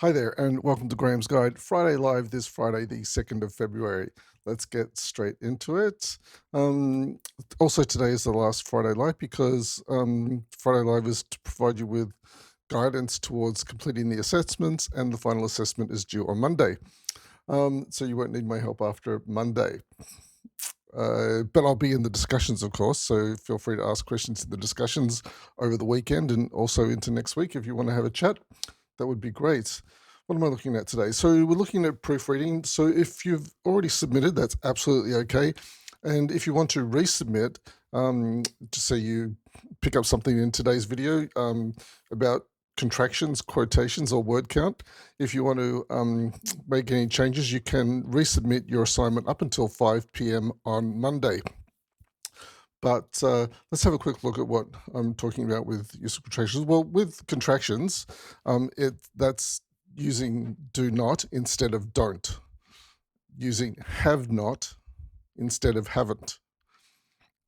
Hi there, and welcome to Graham's Guide. Friday Live this Friday, the 2nd of February. Let's get straight into it. Um, Also, today is the last Friday Live because Friday Live is to provide you with guidance towards completing the assessments, and the final assessment is due on Monday. So you won't need my help after Monday. But I'll be in the discussions, of course, so feel free to ask questions in the discussions over the weekend and also into next week if you want to have a chat. That would be great. What am I looking at today? So we're looking at proofreading. So if you've already submitted, that's absolutely okay. And if you want to resubmit, just say you pick up something in today's video about contractions, quotations, or word count. If you want to make any changes, you can resubmit your assignment up until 5 p.m. on Monday. But let's have a quick look at what I'm talking about with use of contractions. Well, with contractions, that's using do not instead of don't, using have not instead of haven't.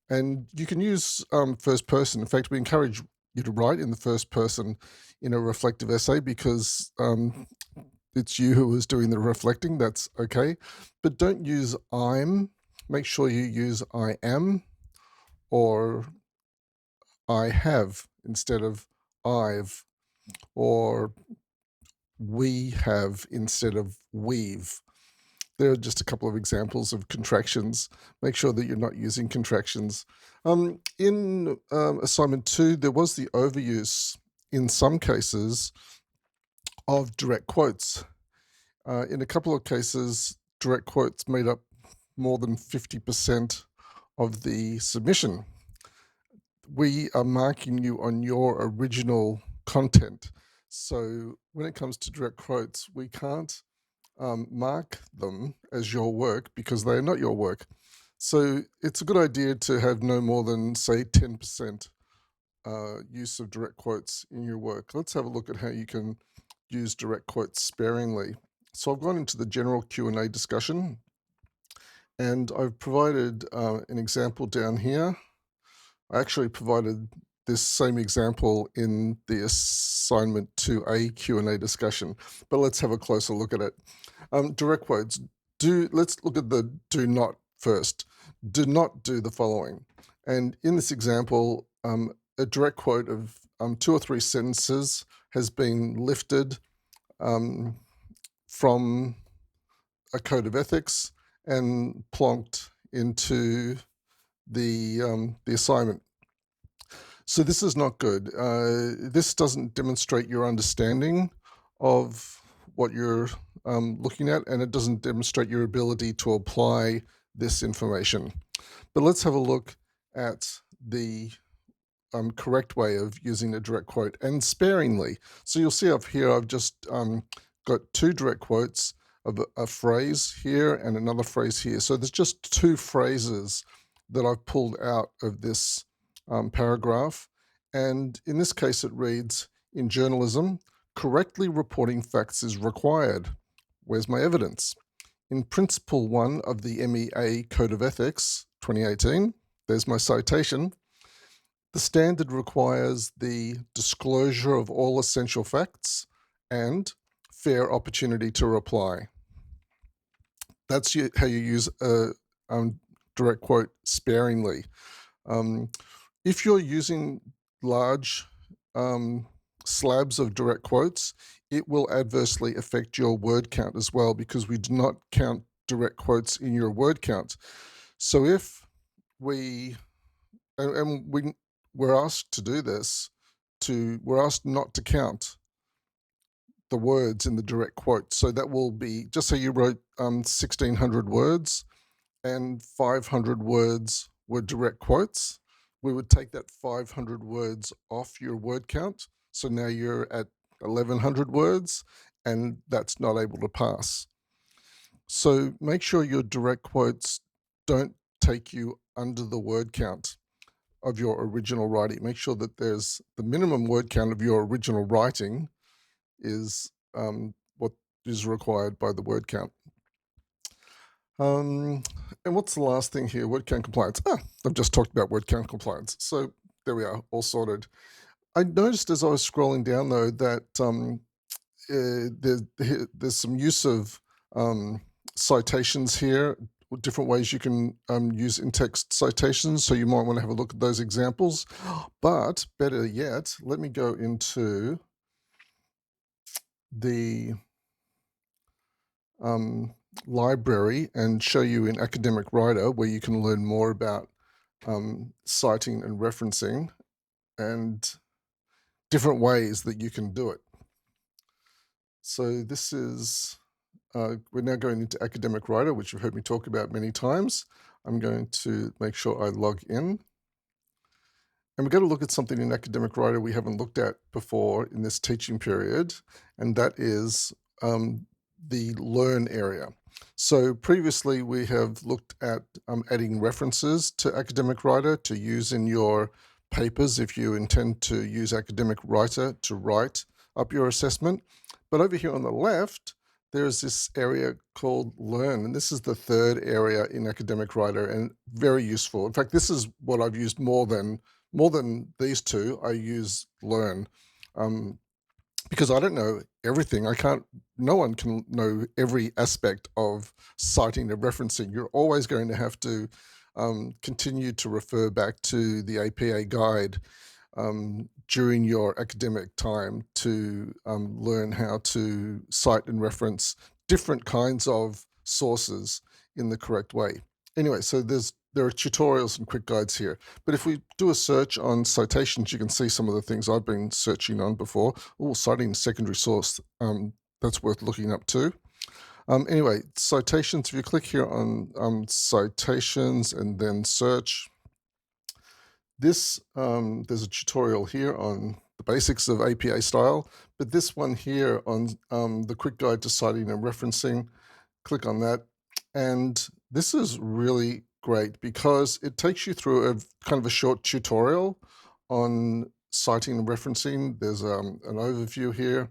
And you can use first person. In fact, we encourage you to write in the first person in a reflective essay because it's you who is doing the reflecting. That's okay. But don't use I'm. Make sure you use I am or I have instead of I've, or we have instead of we've. There are just a couple of examples of contractions. Make sure that you're not using contractions. In assignment 2, there was the overuse in some cases of direct quotes. In a couple of cases, direct quotes made up more than 50% of the submission. We are marking you on your original content. So when it comes to direct quotes, we can't mark them as your work because they are not your work. So it's a good idea to have no more than, say, 10% use of direct quotes in your work. Let's have a look at how you can use direct quotes sparingly. So I've gone into the general Q&A discussion, and I've provided an example down here. I actually provided this same example in the assignment 2A Q&A discussion, but let's have a closer look at it. Direct quotes. Let's look at the do not first. Do not do the following. And in this example, a direct quote of 2 or 3 sentences has been lifted from a code of ethics and plonked into the assignment. So this is not good. This doesn't demonstrate your understanding of what you're looking at, and it doesn't demonstrate your ability to apply this information. But let's have a look at the correct way of using a direct quote, and sparingly. So you'll see up here, I've just got 2 direct quotes of a phrase here and another phrase here. So there's just 2 phrases that I've pulled out of this paragraph. And in this case, it reads, in journalism, correctly reporting facts is required. Where's my evidence? In Principle 1 of the MEA Code of Ethics, 2018, there's my citation. The standard requires the disclosure of all essential facts and fair opportunity to reply. That's how you use a direct quote sparingly. If you're using large slabs of direct quotes, it will adversely affect your word count as well, because we do not count direct quotes in your word count. So if we, and we're asked to do this, we're asked not to count the words in the direct quote. So that will be, just say you wrote 1,600 words and 500 words were direct quotes, we would take that 500 words off your word count. So now you're at 1,100 words, and that's not able to pass. So make sure your direct quotes don't take you under the word count of your original writing. Make sure that there's the minimum word count of your original writing is what is required by the word count. And what's the last thing here? Word count compliance. I've just talked about word count compliance. So there we are, all sorted. I noticed as I was scrolling down, though, that there's some use of citations here, different ways you can use in-text citations, so you might want to have a look at those examples. But better yet, let me go into the library and show you in Academic Writer where you can learn more about citing and referencing and different ways that you can do it. So this is, we're now going into Academic Writer, which you've heard me talk about many times. I'm going to make sure I log in. And we're going to look at something in Academic Writer we haven't looked at before in this teaching period, and that is the Learn area. So previously we have looked at adding references to Academic Writer to use in your papers if you intend to use Academic Writer to write up your assessment. But over here on the left, there's this area called Learn, and this is the third area in Academic Writer, and very useful. In fact, this is what I've used more than these two. I use Learn because I don't know everything. No one can know every aspect of citing and referencing. You're always going to have to continue to refer back to the APA guide during your academic time to learn how to cite and reference different kinds of sources in the correct way. Anyway, so there are tutorials and quick guides here. But if we do a search on citations, you can see some of the things I've been searching on before. Oh, citing secondary source, that's worth looking up too. Anyway, citations, if you click here on citations and then search, there's a tutorial here on the basics of APA style, but this one here on the quick guide to citing and referencing, click on that. And this is really great because it takes you through a kind of a short tutorial on citing and referencing. There's an overview here,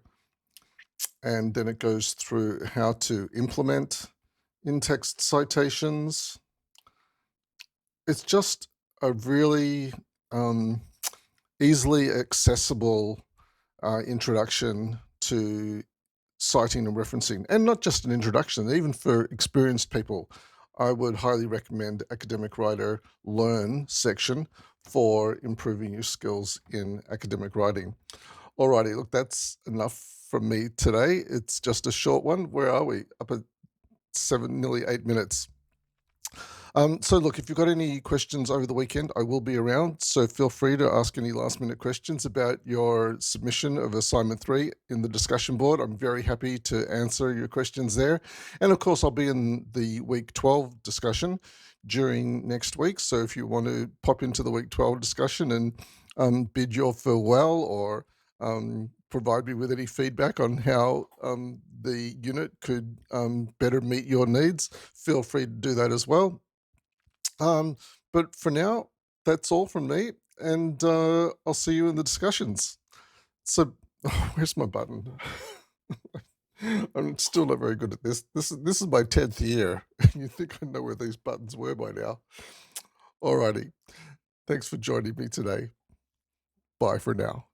and then it goes through how to implement in-text citations. It's just a really easily accessible introduction to citing and referencing, and not just an introduction, even for experienced people. I would highly recommend Academic Writer Learn section for improving your skills in academic writing. Alrighty, look, that's enough from me today. It's just a short one. Where are we? Up at nearly 8 minutes. So look, if you've got any questions over the weekend, I will be around. So feel free to ask any last minute questions about your submission of assignment 3 in the discussion board. I'm very happy to answer your questions there. And of course, I'll be in the week 12 discussion during next week. So if you want to pop into the week 12 discussion and bid your farewell or provide me with any feedback on how the unit could better meet your needs, feel free to do that as well. But for now, that's all from me, and I'll see you in the discussions. So, where's my button? I'm still not very good at this. This is my 10th year. You think I know where these buttons were by now? Alrighty. Thanks for joining me today. Bye for now.